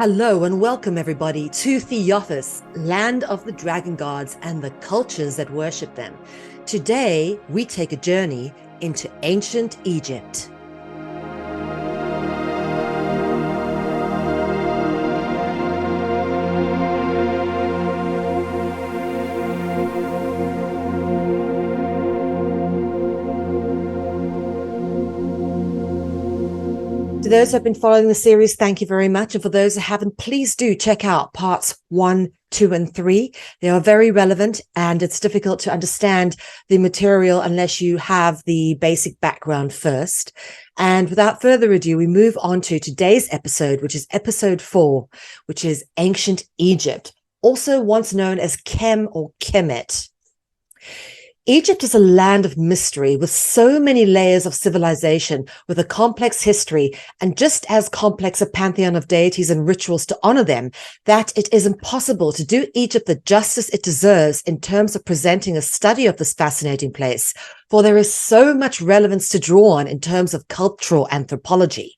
Hello and welcome everybody to THEOPHIS, land of the dragon gods and the cultures that worship them. Today we take a journey into ancient Egypt. To those who have been following the series, thank you very much. And for those who haven't, please do check out parts 1, 2, and 3. They are very relevant, and it's difficult to understand the material unless you have the basic background first. And without further ado, we move on to today's episode, which is episode 4, which is ancient Egypt, also once known as Kem or Kemet. Egypt is a land of mystery with so many layers of civilization, with a complex history and just as complex a pantheon of deities and rituals to honor them, that it is impossible to do Egypt the justice it deserves in terms of presenting a study of this fascinating place, for there is so much relevance to draw on in terms of cultural anthropology.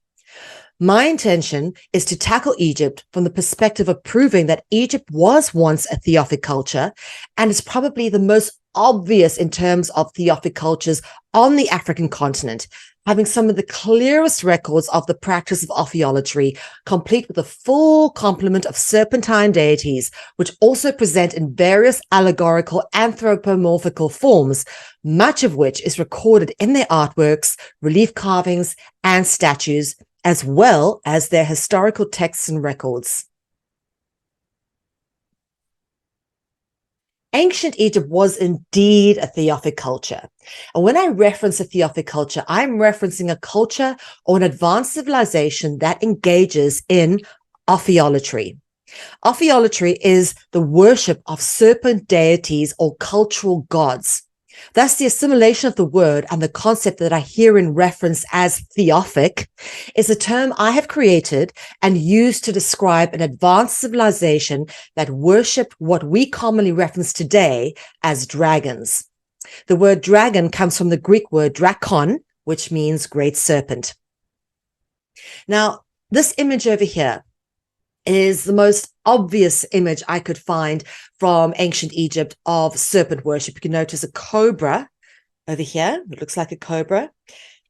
My intention is to tackle Egypt from the perspective of proving that Egypt was once a theophic culture and is probably the most obvious in terms of theophic cultures on the African continent, having some of the clearest records of the practice of ophiolatry, complete with a full complement of serpentine deities, which also present in various allegorical anthropmorphical forms, much of which is recorded in their artworks, relief carvings, and statues, as well as their historical texts and records. Ancient Egypt was indeed a theophic culture. And when I reference a theophic culture, I'm referencing a culture or an advanced civilization that engages in ophiolatry. Ophiolatry is the worship of serpent deities or cultural gods. Thus, the assimilation of the word and the concept that I herein reference as theophic is a term I have created and used to describe an advanced civilization that worship what we commonly reference today as dragons. The word dragon comes from the Greek word drakon, which means great serpent. Now, this image over here is the most obvious image I could find from ancient Egypt of serpent worship. You can notice a cobra over here. It looks like a cobra.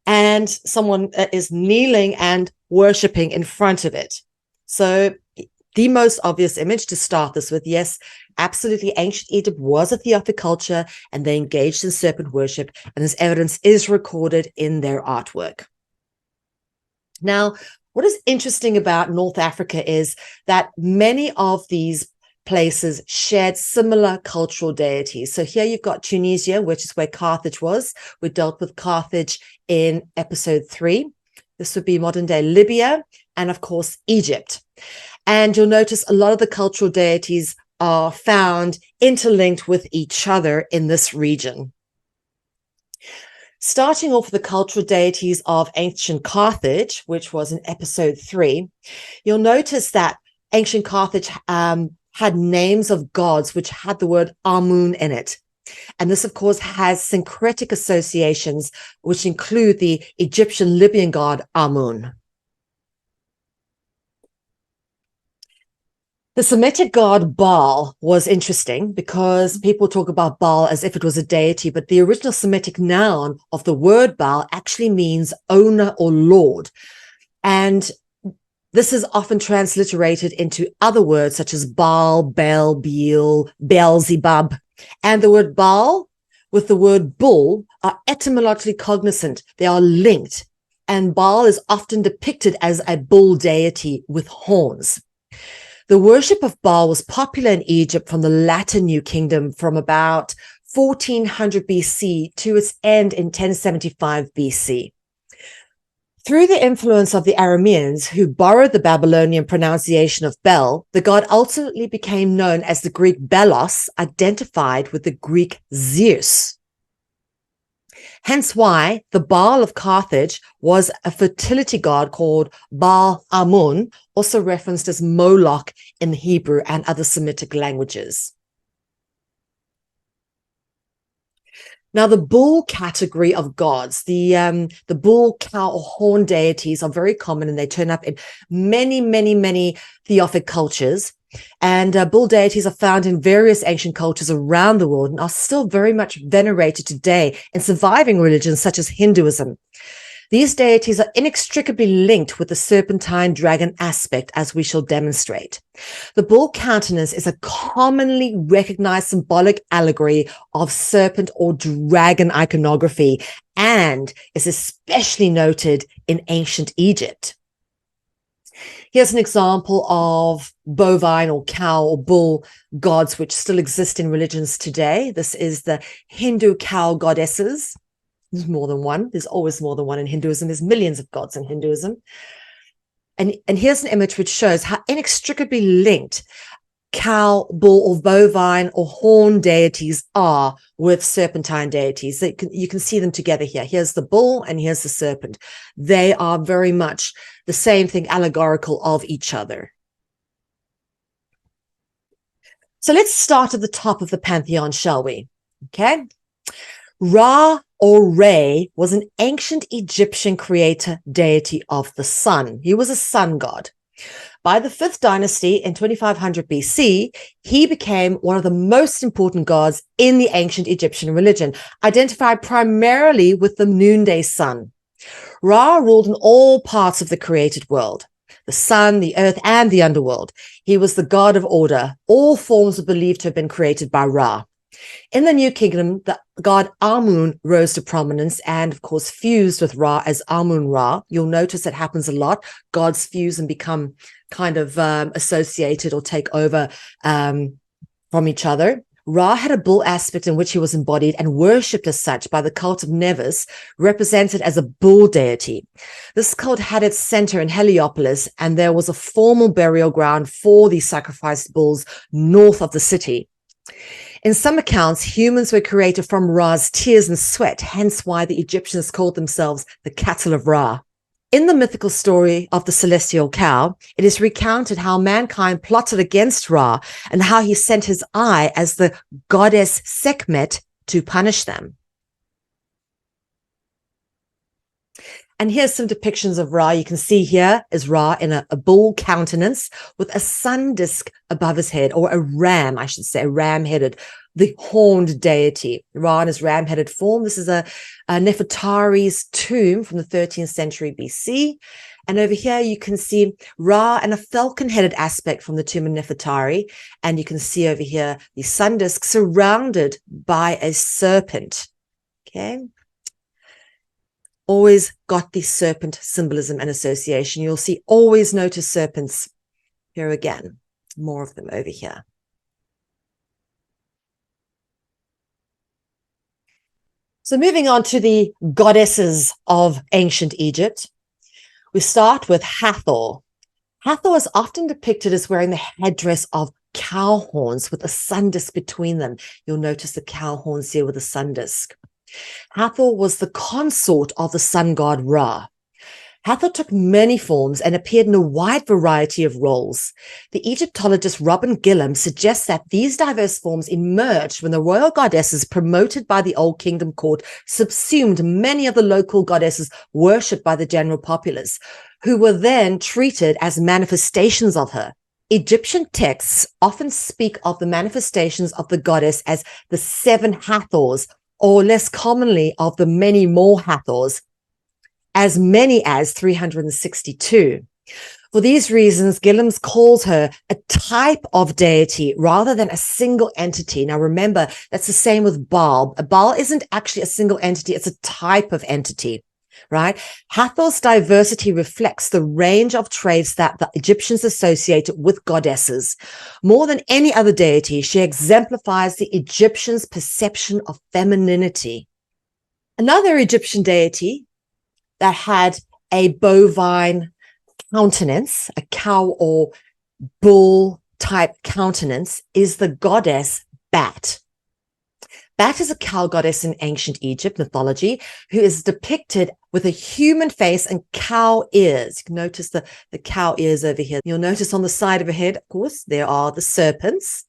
And someone is kneeling and worshiping in front of it. So the most obvious image to start this with, yes, absolutely, ancient Egypt was a theophic culture and they engaged in serpent worship. And this evidence is recorded in their artwork. Now, what is interesting about North Africa is that many of these places shared similar cultural deities. So here you've got Tunisia, which is where Carthage was. We dealt with Carthage in episode 3. This would be modern day Libya and, of course, Egypt. And you'll notice a lot of the cultural deities are found interlinked with each other in this region. Starting off with the cultural deities of ancient Carthage, which was in episode 3, you'll notice that ancient Carthage had names of gods which had the word Amun in it. And this, of course, has syncretic associations, which include the Egyptian Libyan god Amun. The Semitic god Baal was interesting because people talk about Baal as if it was a deity, but the original Semitic noun of the word Baal actually means owner or lord. And this is often transliterated into other words such as Baal, Bel, Beel, Beelzebub. And the word Baal with the word bull are etymologically cognizant. They are linked. And Baal is often depicted as a bull deity with horns. The worship of Baal was popular in Egypt from the latter New Kingdom from about 1400 BC to its end in 1075 BC. Through the influence of the Arameans, who borrowed the Babylonian pronunciation of Bel, the god ultimately became known as the Greek Belos, identified with the Greek Zeus. Hence why the Baal of Carthage was a fertility god called Baal Amun, also referenced as Moloch in Hebrew and other Semitic languages. Now, the bull category of gods, the bull, cow, or horn deities are very common, and they turn up in many, many, many theophic cultures. And bull deities are found in various ancient cultures around the world and are still very much venerated today in surviving religions such as Hinduism. These deities are inextricably linked with the serpentine dragon aspect, as we shall demonstrate. The bull countenance is a commonly recognized symbolic allegory of serpent or dragon iconography and is especially noted in ancient Egypt. Here's an example of bovine or cow or bull gods which still exist in religions today. This is the Hindu cow goddesses. There's more than one. There's always more than one in Hinduism. There's millions of gods in Hinduism. And here's an image which shows how inextricably linked cow, bull, or bovine or horn deities are with serpentine deities. You can see them together here. Here's the bull and here's the serpent. They are very much the same thing, allegorical of each other. So let's start at the top of the pantheon, shall we? Okay. Ra or Re was an ancient Egyptian creator deity of the sun. He was a sun god. By the 5th dynasty in 2500 BC, he became one of the most important gods in the ancient Egyptian religion, identified primarily with the noonday sun. Ra ruled in all parts of the created world, the sun, the earth, and the underworld. He was the god of order. All forms were believed to have been created by Ra. In the New Kingdom, the god Amun rose to prominence and, of course, fused with Ra as Amun-Ra. You'll notice it happens a lot. Gods fuse and become kind of associated or take over from each other. Ra had a bull aspect in which he was embodied and worshipped as such by the cult of Nevis, represented as a bull deity. This cult had its center in Heliopolis, and there was a formal burial ground for these sacrificed bulls north of the city. In some accounts, humans were created from Ra's tears and sweat, hence why the Egyptians called themselves the cattle of Ra. In the mythical story of the celestial cow, it is recounted how mankind plotted against Ra and how he sent his eye as the goddess Sekhmet to punish them. And here's some depictions of Ra. You can see here is Ra in a bull countenance with a sun disk above his head, or a ram, I should say, a ram-headed, the horned deity. Ra in his ram-headed form. This is a Nefertari's tomb from the 13th century BC. And over here, you can see Ra and a falcon-headed aspect from the tomb of Nefertari. And you can see over here the sun disk surrounded by a serpent. Okay. Always got the serpent symbolism and association. You'll see, always notice serpents. Here again, more of them over here. So moving on to the goddesses of ancient Egypt, we start with Hathor. Hathor is often depicted as wearing the headdress of cow horns with a sun disk between them. You'll notice the cow horns here with a sun disk. Hathor was the consort of the sun god Ra. Hathor took many forms and appeared in a wide variety of roles. The Egyptologist Robin Gillam suggests that these diverse forms emerged when the royal goddesses promoted by the Old Kingdom court subsumed many of the local goddesses worshipped by the general populace, who were then treated as manifestations of her. Egyptian texts often speak of the manifestations of the goddess as the 7 Hathors, or less commonly of the many more Hathors, as many as 362. For these reasons, Gillam calls her a type of deity rather than a single entity. Now remember, that's the same with Baal. A Baal isn't actually a single entity, it's a type of entity, right? Hathor's diversity reflects the range of traits that the Egyptians associated with goddesses. More than any other deity, she exemplifies the Egyptians' perception of femininity. Another Egyptian deity that had a bovine countenance, a cow or bull type countenance, is the goddess Bat. Bat is a cow goddess in ancient Egypt mythology who is depicted with a human face and cow ears. You can notice the cow ears over here. You'll notice on the side of her head, of course, there are the serpents.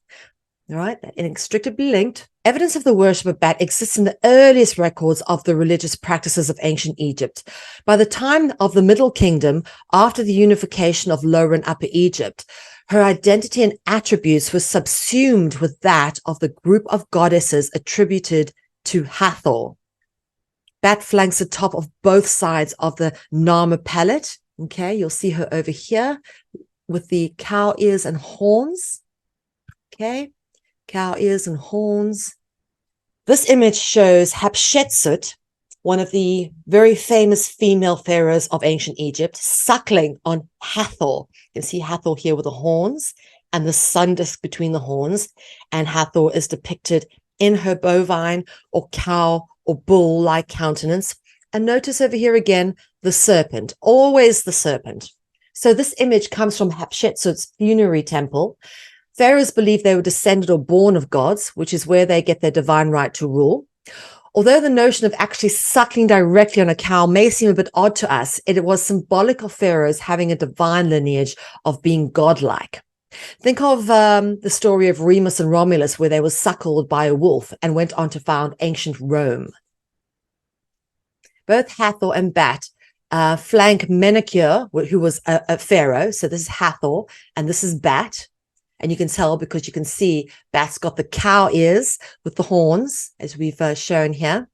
all right, inextricably linked. Evidence of the worship of Bat exists in the earliest records of the religious practices of ancient Egypt. By the time of the Middle Kingdom, after the unification of Lower and Upper Egypt, her identity and attributes were subsumed with that of the group of goddesses attributed to Hathor. Bat flanks the top of both sides of the Nama palette. Okay, you'll see her over here with the cow ears and horns. Okay, cow ears and horns. This image shows Hatshepsut, one of the very famous female pharaohs of ancient Egypt, suckling on Hathor. You can see Hathor here with the horns and the sun disk between the horns. And Hathor is depicted in her bovine or cow or bull-like countenance. And notice over here again, the serpent, always the serpent. So this image comes from Hatshepsut's funerary temple. Pharaohs believed they were descended or born of gods, which is where they get their divine right to rule. Although the notion of actually suckling directly on a cow may seem a bit odd to us, it was symbolic of pharaohs having a divine lineage of being godlike. Think of the story of Remus and Romulus, where they were suckled by a wolf and went on to found ancient Rome. Both Hathor and Bat flank Menkaure, who was a pharaoh. So this is Hathor and this is Bat. And you can tell because you can see Bat's got the cow ears with the horns, as we've shown here.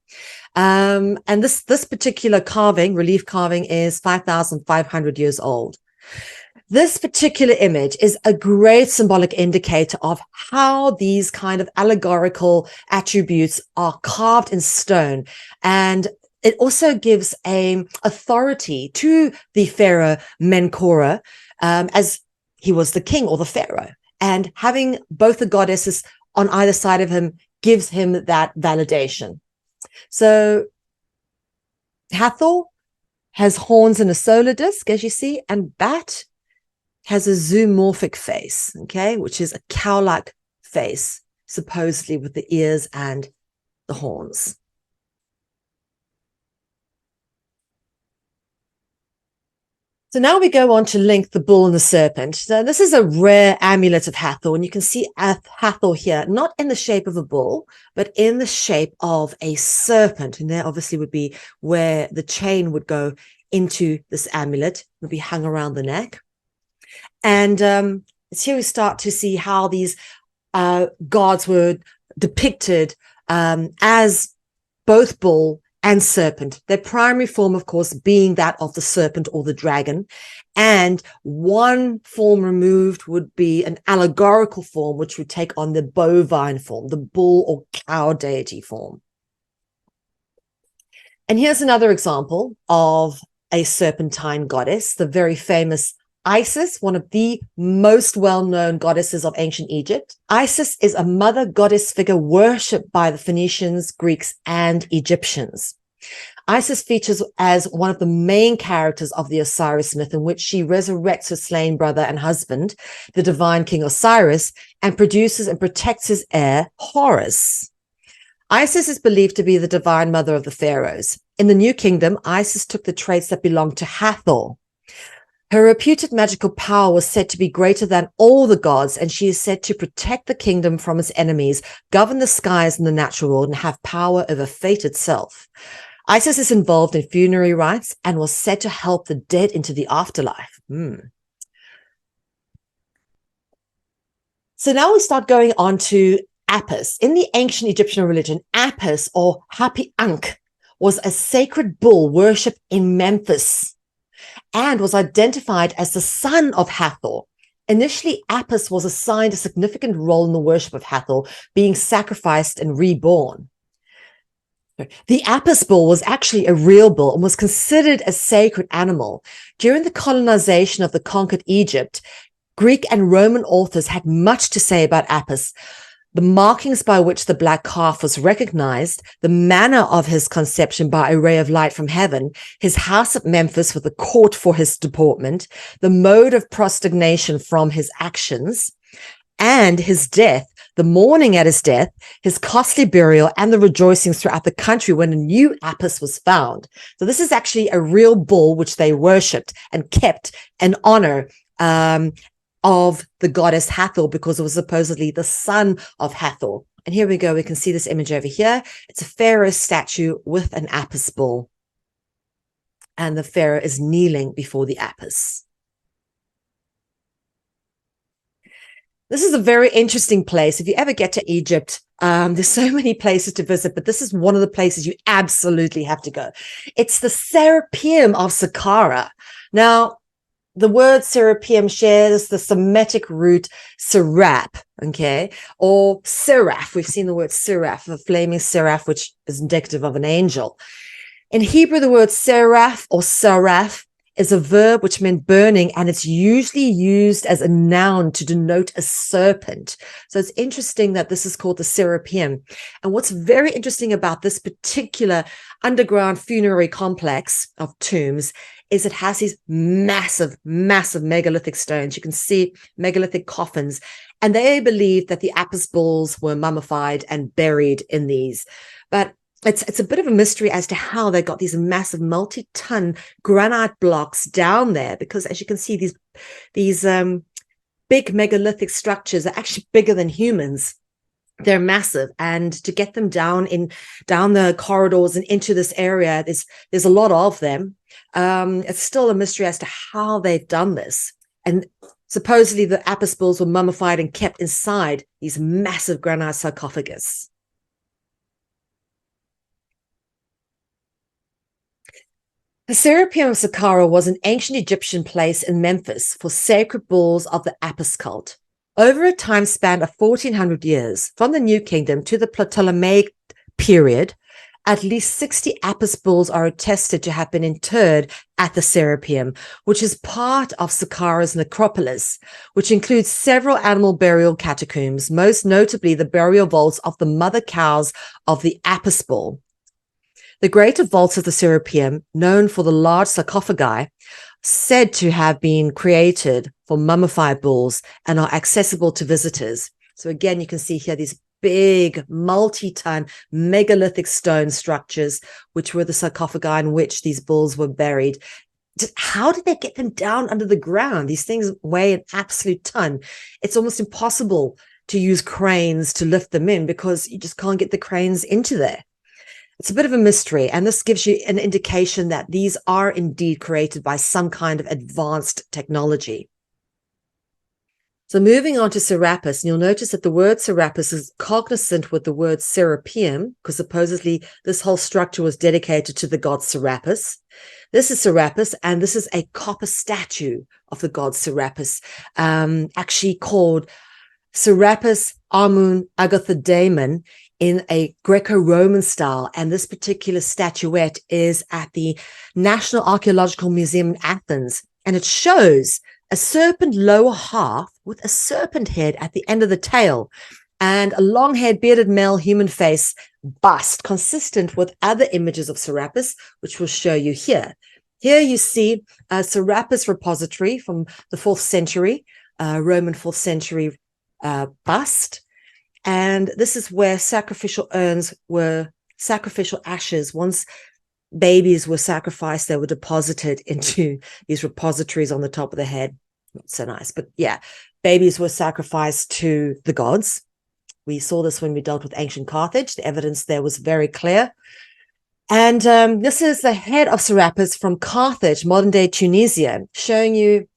And this particular carving, relief carving, is 5,500 years old. This particular image is a great symbolic indicator of how these kind of allegorical attributes are carved in stone. And it also gives an authority to the pharaoh Menkaure, as he was the king or the pharaoh. And having both the goddesses on either side of him gives him that validation. So Hathor has horns and a solar disk, as you see, and Bat has a zoomorphic face, okay, which is a cow-like face, supposedly with the ears and the horns. So now we go on to link the bull and the serpent. So this is a rare amulet of Hathor, and you can see Hathor here, not in the shape of a bull, but in the shape of a serpent. And there obviously would be where the chain would go into this amulet, would be hung around the neck. And it's here we start to see how these gods were depicted as both bull and serpent. Their primary form, of course, being that of the serpent or the dragon. And one form removed would be an allegorical form, which would take on the bovine form, the bull or cow deity form. And here's another example of a serpentine goddess, the very famous Isis, one of the most well-known goddesses of ancient Egypt. Isis is a mother goddess figure worshipped by the Phoenicians, Greeks, and Egyptians. Isis features as one of the main characters of the Osiris myth, in which she resurrects her slain brother and husband, the divine king Osiris, and produces and protects his heir, Horus. Isis is believed to be the divine mother of the pharaohs. In the New Kingdom, Isis took the traits that belonged to Hathor. Her reputed magical power was said to be greater than all the gods, and she is said to protect the kingdom from its enemies, govern the skies and the natural world, and have power over fate itself. Isis is involved in funerary rites and was said to help the dead into the afterlife. So now we start going on to Apis. In the ancient Egyptian religion, Apis, or Happy Ankh, was a sacred bull worshipped in Memphis and was identified as the son of Hathor. Initially, Apis was assigned a significant role in the worship of Hathor, being sacrificed and reborn. The Apis bull was actually a real bull and was considered a sacred animal. During the colonization of the conquered Egypt, Greek and Roman authors had much to say about Apis. The markings by which the black calf was recognized, the manner of his conception by a ray of light from heaven, his house at Memphis with a court for his deportment, the mode of prostration from his actions, and his death, the mourning at his death, his costly burial, and the rejoicings throughout the country when a new Apis was found. So this is actually a real bull which they worshipped and kept in honor of the goddess Hathor, because it was supposedly the son of Hathor. And here we go. We can see this image over here. It's a pharaoh statue with an apis bull. And the pharaoh is kneeling before the apis. This is a very interesting place. If you ever get to Egypt, there's so many places to visit, but this is one of the places you absolutely have to go. It's the Serapeum of Saqqara. Now, the word Serapeum shares the Semitic root serap, okay, or seraph. We've seen the word seraph, a flaming seraph, which is indicative of an angel. In Hebrew, the word seraph or saraph is a verb which meant burning, and it's usually used as a noun to denote a serpent. So it's interesting that this is called the Serapeum. And what's very interesting about this particular underground funerary complex of tombs is it has these massive, massive megalithic stones. You can see megalithic coffins, and they believe that the apis bulls were mummified and buried in these. But it's a bit of a mystery as to how they got these massive multi-ton granite blocks down there, because as you can see, these big megalithic structures are actually bigger than humans. They're massive, and to get them down the corridors and into this area, there's a lot of them. It's still a mystery as to how they've done this. And supposedly the apis bulls were mummified and kept inside these massive granite sarcophagus. The Serapeum of Saqqara was an ancient Egyptian place in Memphis for sacred bulls of the Apis cult. Over a time span of 1400 years, from the New Kingdom to the Ptolemaic period, at least 60 Apis bulls are attested to have been interred at the Serapeum, which is part of Saqqara's necropolis, which includes several animal burial catacombs, most notably the burial vaults of the mother cows of the Apis bull. The greater vaults of the Serapeum, known for the large sarcophagi, said to have been created for mummified bulls and are accessible to visitors. So again, you can see here these big multi-ton megalithic stone structures, which were the sarcophagi in which these bulls were buried. How did they get them down under the ground? These things weigh an absolute ton. It's almost impossible to use cranes to lift them in because you just can't get the cranes into there. It's a bit of a mystery, and this gives you an indication that these are indeed created by some kind of advanced technology. So moving on to Serapis, and you'll notice that the word Serapis is cognizant with the word Serapeum, because supposedly this whole structure was dedicated to the god Serapis. This is Serapis, and this is a copper statue of the god Serapis, actually called Serapis Amun Agathodaimon, in a Greco-Roman style. And this particular statuette is at the National Archaeological Museum in Athens. And it shows a serpent lower half with a serpent head at the end of the tail and a long-haired bearded male human face bust, consistent with other images of Serapis, which we'll show you here. Here you see a Serapis repository from the 4th century, Roman 4th century bust. And this is where sacrificial ashes, once babies were sacrificed, they were deposited into these repositories on the top of the head. Not so nice, but yeah, babies were sacrificed to the gods. We saw this when we dealt with ancient Carthage. The evidence there was very clear. And this is the head of Serapis from Carthage, modern-day Tunisia, showing you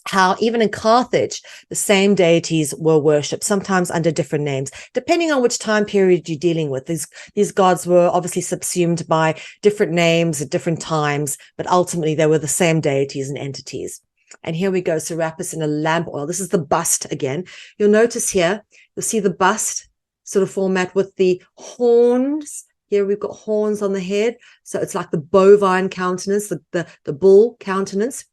how even in Carthage, the same deities were worshipped, sometimes under different names, depending on which time period you're dealing with. These gods were obviously subsumed by different names at different times, but ultimately they were the same deities and entities. And here we go, Serapis in a lamp oil. This is the bust again. You'll notice here, you'll see the bust sort of format with the horns. Here we've got horns on the head. So it's like the bovine countenance, the bull countenance.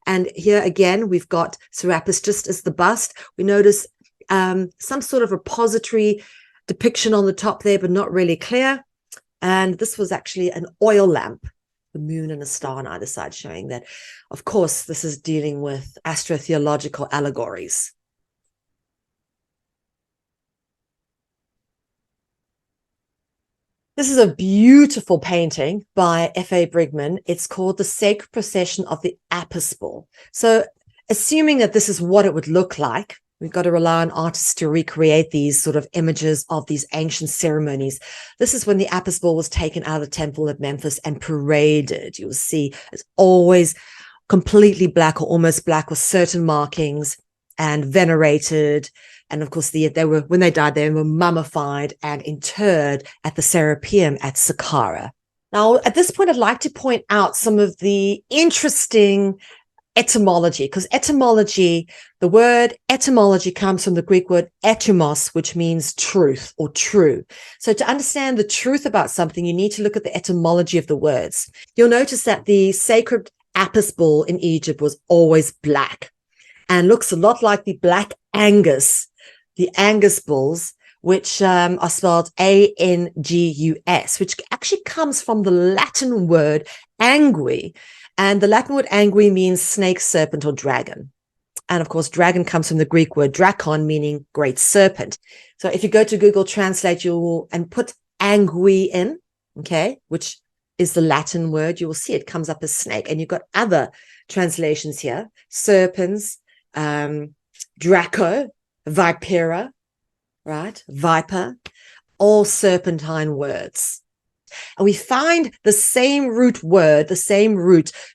And here again, we've got Serapis just as the bust. We notice some sort of repository depiction on the top there, but not really clear. And this was actually an oil lamp, the moon and a star on either side, showing that, of course, this is dealing with astrotheological allegories. This is a beautiful painting by F.A. Brigman. It's called The Sacred Procession of the Apis Bull. So assuming that this is what it would look like, we've got to rely on artists to recreate these sort of images of these ancient ceremonies. This is when the Apis bull was taken out of the temple at Memphis and paraded. You'll see it's always completely black or almost black with certain markings and venerated. And of course, when they died, they were mummified and interred at the Serapeum at Saqqara. Now, at this point, I'd like to point out some of the interesting etymology, because the word etymology comes from the Greek word etymos, which means truth or true. So to understand the truth about something, you need to look at the etymology of the words. You'll notice that the sacred Apis bull in Egypt was always black and looks a lot like the black Angus, the Angus bulls, which are spelled Angus, which actually comes from the Latin word angui. And the Latin word angui means snake, serpent, or dragon. And of course, dragon comes from the Greek word drakon, meaning great serpent. So if you go to Google Translate, and put angui in, okay, which is the Latin word, you will see it comes up as snake. And you've got other translations here: serpents, draco, vipera, right? Viper, all serpentine words. And we find the same root word,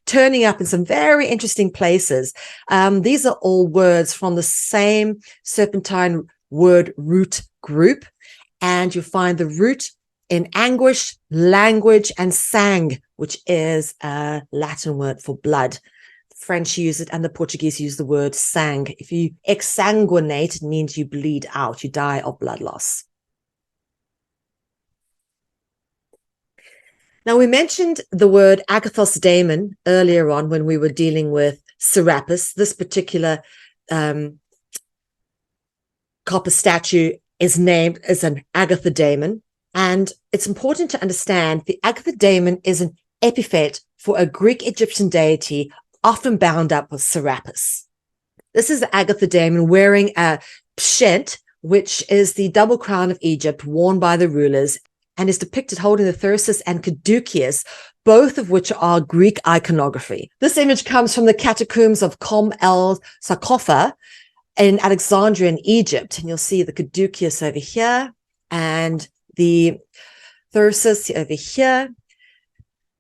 turning up in some very interesting places. These are all words from the same serpentine word root group. And you find the root in anguish, language, and sang, which is a Latin word for blood. French use it and the Portuguese use the word sang. If you exsanguinate, it means you bleed out, you die of blood loss. Now, we mentioned the word agathos daemon earlier on when we were dealing with Serapis. This particular copper statue is named as an agathodaemon. And it's important to understand the agathodaemon is an epithet for a Greek Egyptian deity often bound up with Serapis. This is the agathodaemon wearing a pshet, which is the double crown of Egypt worn by the rulers, and is depicted holding the Thyrsus and Caduceus, both of which are Greek iconography. This image comes from the catacombs of Kom el Sarkopha in Alexandria in Egypt. And you'll see the Caduceus over here and the Thyrsus over here.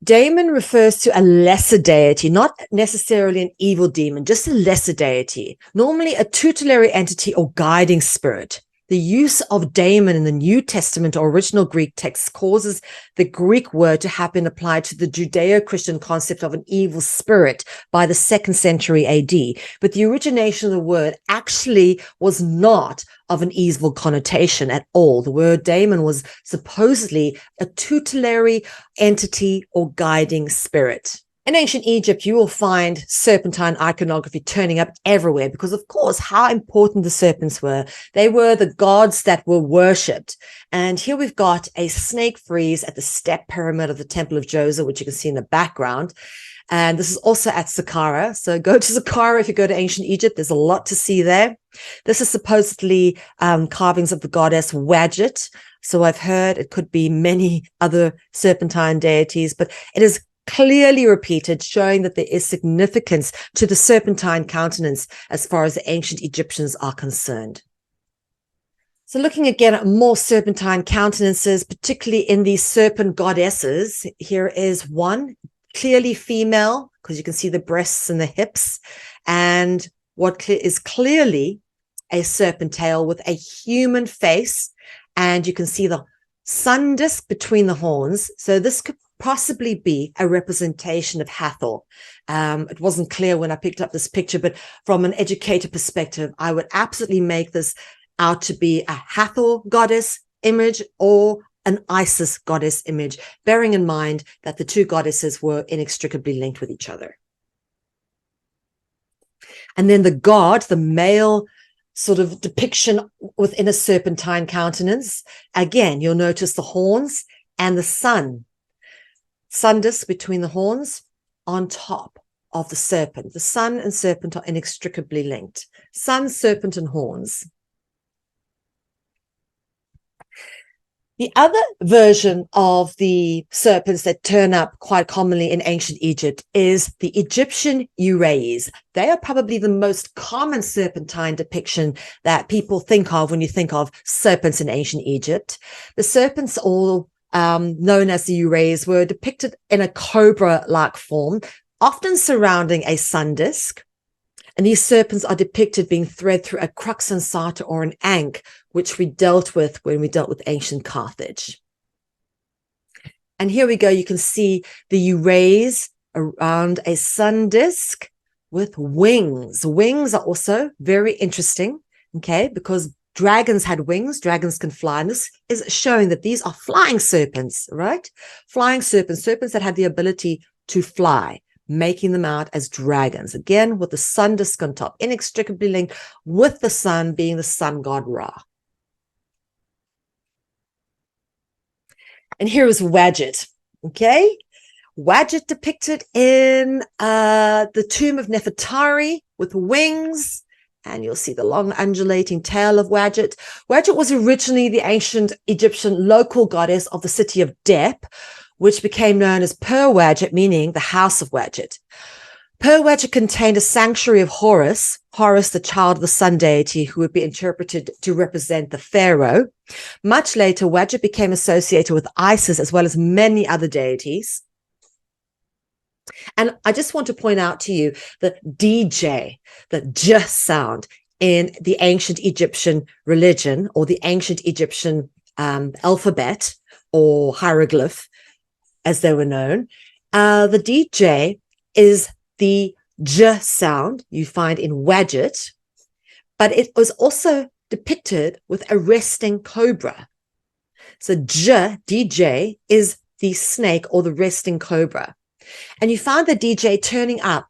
Daemon refers to a lesser deity, not necessarily an evil demon, just a lesser deity, normally a tutelary entity or guiding spirit. The use of daemon in the New Testament or original Greek text causes the Greek word to have been applied to the Judeo-Christian concept of an evil spirit by the 2nd century AD. But the origination of the word actually was not of an evil connotation at all. The word daemon was supposedly a tutelary entity or guiding spirit. In ancient Egypt, you will find serpentine iconography turning up everywhere because, of course, how important the serpents were. They were the gods that were worshipped. And here we've got a snake frieze at the step pyramid of the Temple of Djoser, which you can see in the background. And this is also at Saqqara. So go to Saqqara if you go to ancient Egypt. There's a lot to see there. This is supposedly carvings of the goddess Wadjet. So I've heard it could be many other serpentine deities, but it is clearly repeated, showing that there is significance to the serpentine countenance as far as the ancient Egyptians are concerned. So looking again at more serpentine countenances, particularly in these serpent goddesses, here is one clearly female, because you can see the breasts and the hips, and what is clearly a serpent tail with a human face, and you can see the sun disk between the horns. So this could possibly be a representation of Hathor. It wasn't clear when I picked up this picture, but from an educator perspective, I would absolutely make this out to be a Hathor goddess image or an Isis goddess image, bearing in mind that the two goddesses were inextricably linked with each other. And then the god, the male sort of depiction within a serpentine countenance. Again, you'll notice the horns and the sun disk between the horns on top of the serpent. The sun and serpent are inextricably linked. Sun, serpent, and horns. The other version of the serpents that turn up quite commonly in ancient Egypt is the Egyptian uraeis. They are probably the most common serpentine depiction that people think of when you think of serpents in ancient Egypt. The serpents, all known as the uraeis, were depicted in a cobra-like form, often surrounding a sun disk. And these serpents are depicted being thread through a crux ansata or an ankh, which we dealt with when we dealt with ancient Carthage. And here we go. You can see the uraeis around a sun disk with wings. Wings are also very interesting, okay, because dragons had wings. Dragons can fly. And this is showing that these are flying serpents, right? Flying serpents, serpents that had the ability to fly, making them out as dragons, again, with the sun disk on top, inextricably linked with the sun being the sun god Ra. And here is Wadjet, okay? Wadjet depicted in the tomb of Nefertari with wings, and you'll see the long undulating tail of Wadjet. Wadjet was originally the ancient Egyptian local goddess of the city of Dep, which became known as Per-Wadjet, meaning the house of Wadjet. Per-Wadjet contained a sanctuary of Horus, the child of the sun deity, who would be interpreted to represent the pharaoh. Much later, Wadjet became associated with Isis as well as many other deities. And I just want to point out to you that DJ, the J sound in the ancient Egyptian religion or the ancient Egyptian alphabet or hieroglyph, as they were known, the DJ is the J sound you find in Wadjet, but it was also depicted with a resting cobra. So J, DJ, is the snake or the resting cobra. And you find the DJ turning up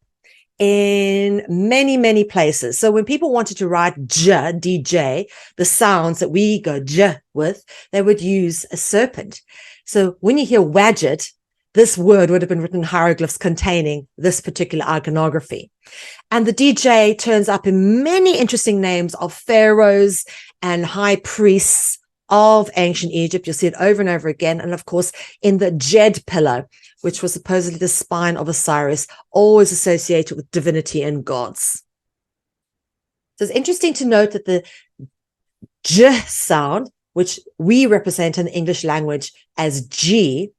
in many, many places. So when people wanted to write J, DJ, the sounds that we go J with, they would use a serpent. So when you hear Wadjet, this word would have been written in hieroglyphs containing this particular iconography. And the DJ turns up in many interesting names of pharaohs and high priests of ancient Egypt. You'll see it over and over again. And of course, in the Djed pillar, which was supposedly the spine of Osiris, always associated with divinity and gods. So it's interesting to note that the J sound, which we represent in the English language as G,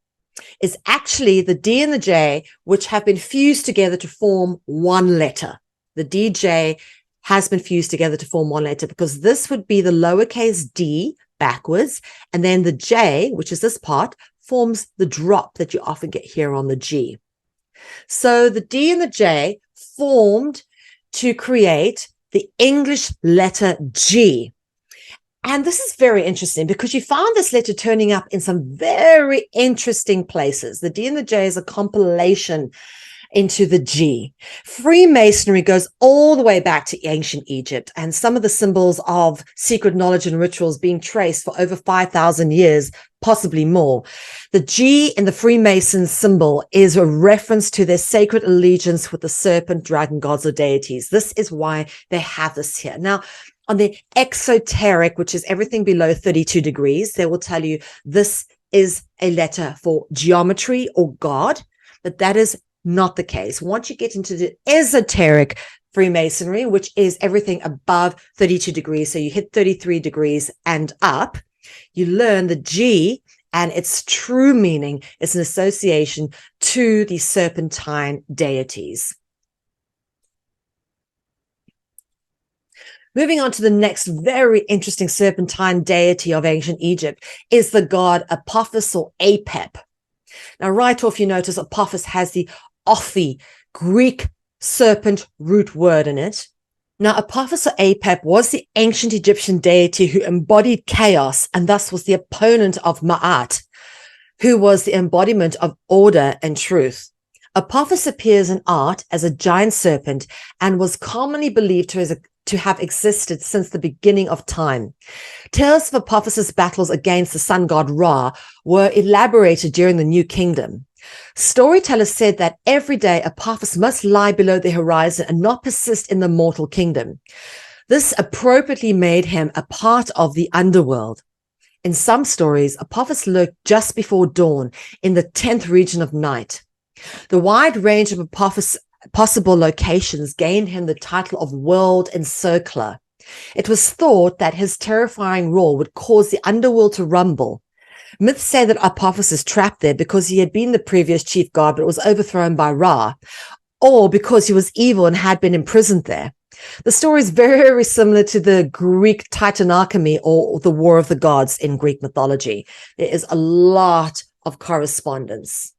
is actually the D and the J, which have been fused together to form one letter. The DJ has been fused together to form one letter because this would be the lowercase d backwards, and then the J, which is this part, forms the drop that you often get here on the G. So the D and the J formed to create the English letter G. And this is very interesting because you found this letter turning up in some very interesting places. The D and the J is a compilation into the G. Freemasonry goes all the way back to ancient Egypt, and some of the symbols of secret knowledge and rituals being traced for over 5,000 years, possibly more. The G in the Freemason symbol is a reference to their sacred allegiance with the serpent, dragon gods or deities. This is why they have this here. Now, on the exoteric, which is everything below 32 degrees, they will tell you this is a letter for geometry or God, but that is not the case. Once you get into the esoteric Freemasonry, which is everything above 32 degrees, so you hit 33 degrees and up, you learn the G and its true meaning is an association to the serpentine deities. Moving on to the next very interesting serpentine deity of ancient Egypt is the god Apophis or Apep. Now, right off, you notice Apophis has the Ophi, Greek serpent root word in it. Now, Apophis or Apep was the ancient Egyptian deity who embodied chaos and thus was the opponent of Ma'at, who was the embodiment of order and truth. Apophis appears in art as a giant serpent and was commonly believed to have existed since the beginning of time. Tales of Apophis's battles against the sun god Ra were elaborated during the New Kingdom. Storytellers said that every day Apophis must lie below the horizon and not persist in the mortal kingdom. This appropriately made him a part of the underworld. In some stories, Apophis lurked just before dawn in the 10th region of night. The wide range of Apophis' possible locations gained him the title of World Encircler. It was thought that his terrifying roar would cause the underworld to rumble. Myths say that Apophis is trapped there because he had been the previous chief god but was overthrown by Ra, or because he was evil and had been imprisoned there. The story is very similar to the Greek Titanarchemy or the War of the Gods in Greek mythology. There is a lot of correspondence.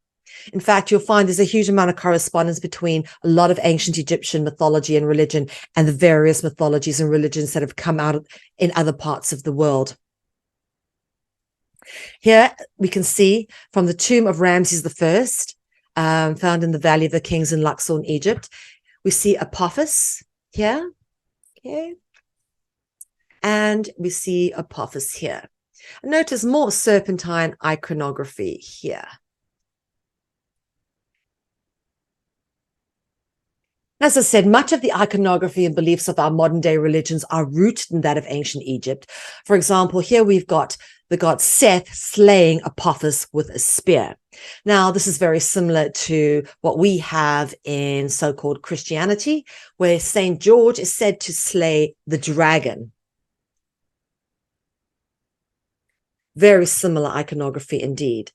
In fact, you'll find there's a huge amount of correspondence between a lot of ancient Egyptian mythology and religion and the various mythologies and religions that have come out in other parts of the world. Here we can see from the tomb of Ramses I, found in the Valley of the Kings in Luxor in Egypt, we see Apophis here, okay, and we see Apophis here. Notice more serpentine iconography here. As I said, much of the iconography and beliefs of our modern day religions are rooted in that of ancient Egypt. For example, here we've got the god Seth slaying Apophis with a spear. Now, this is very similar to what we have in so-called Christianity, where Saint George is said to slay the dragon. Very similar iconography indeed.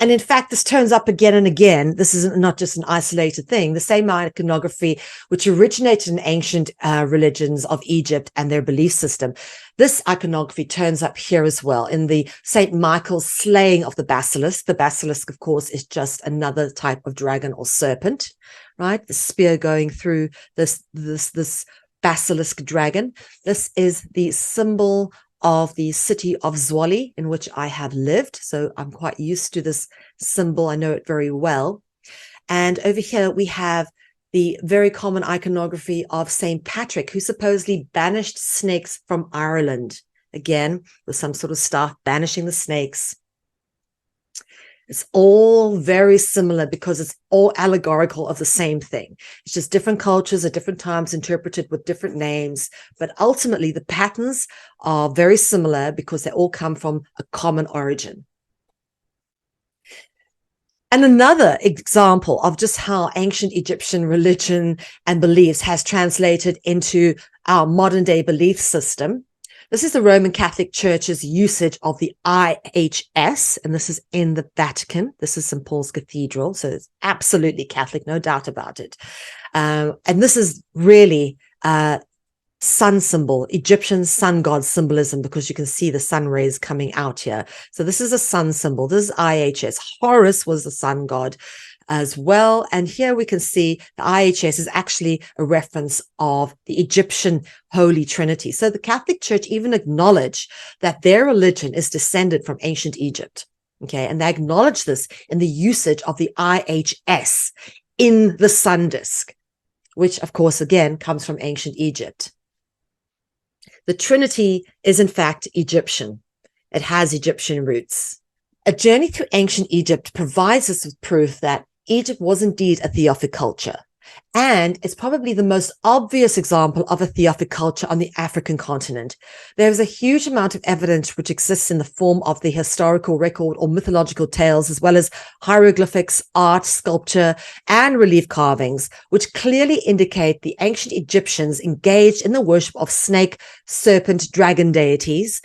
And in fact, this turns up again and again. This is not just an isolated thing. The same iconography which originated in ancient religions of Egypt and their belief system. This iconography turns up here as well in the Saint Michael's slaying of the basilisk. The basilisk, of course, is just another type of dragon or serpent, right? The spear going through this basilisk dragon. This is the symbol of the city of Zwali, in which I have lived. So I'm quite used to this symbol. I know it very well. And over here, we have the very common iconography of St. Patrick, who supposedly banished snakes from Ireland. Again, with some sort of staff banishing the snakes. It's all very similar because it's all allegorical of the same thing. It's just different cultures at different times interpreted with different names. But ultimately, the patterns are very similar because they all come from a common origin. And another example of just how ancient Egyptian religion and beliefs has translated into our modern day belief system. This is the Roman Catholic Church's usage of the IHS, and this is in the Vatican. This is St. Paul's Cathedral, so it's absolutely Catholic, no doubt about it. And this is really sun symbol, Egyptian sun god symbolism, because you can see the sun rays coming out here. So this is a sun symbol. This is IHS. Horus was the sun god as well. And here we can see the IHS is actually a reference of the Egyptian Holy Trinity. So the Catholic Church even acknowledged that their religion is descended from ancient Egypt. Okay, and they acknowledge this in the usage of the IHS in the sun disk, which of course, again, comes from ancient Egypt. The Trinity is in fact Egyptian. It has Egyptian roots. A journey through ancient Egypt provides us with proof that Egypt was indeed a theophic culture, and it's probably the most obvious example of a theophic culture on the African continent. There is a huge amount of evidence which exists in the form of the historical record or mythological tales, as well as hieroglyphics, art, sculpture, and relief carvings, which clearly indicate the ancient Egyptians engaged in the worship of snake, serpent, dragon deities,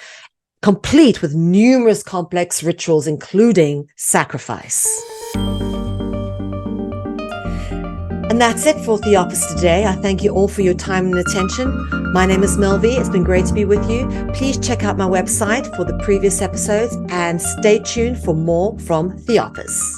complete with numerous complex rituals, including sacrifice. And that's it for THEOPHIS today. I thank you all for your time and attention. My name is Mel Ve. It's been great to be with you. Please check out my website for the previous episodes and stay tuned for more from THEOPHIS.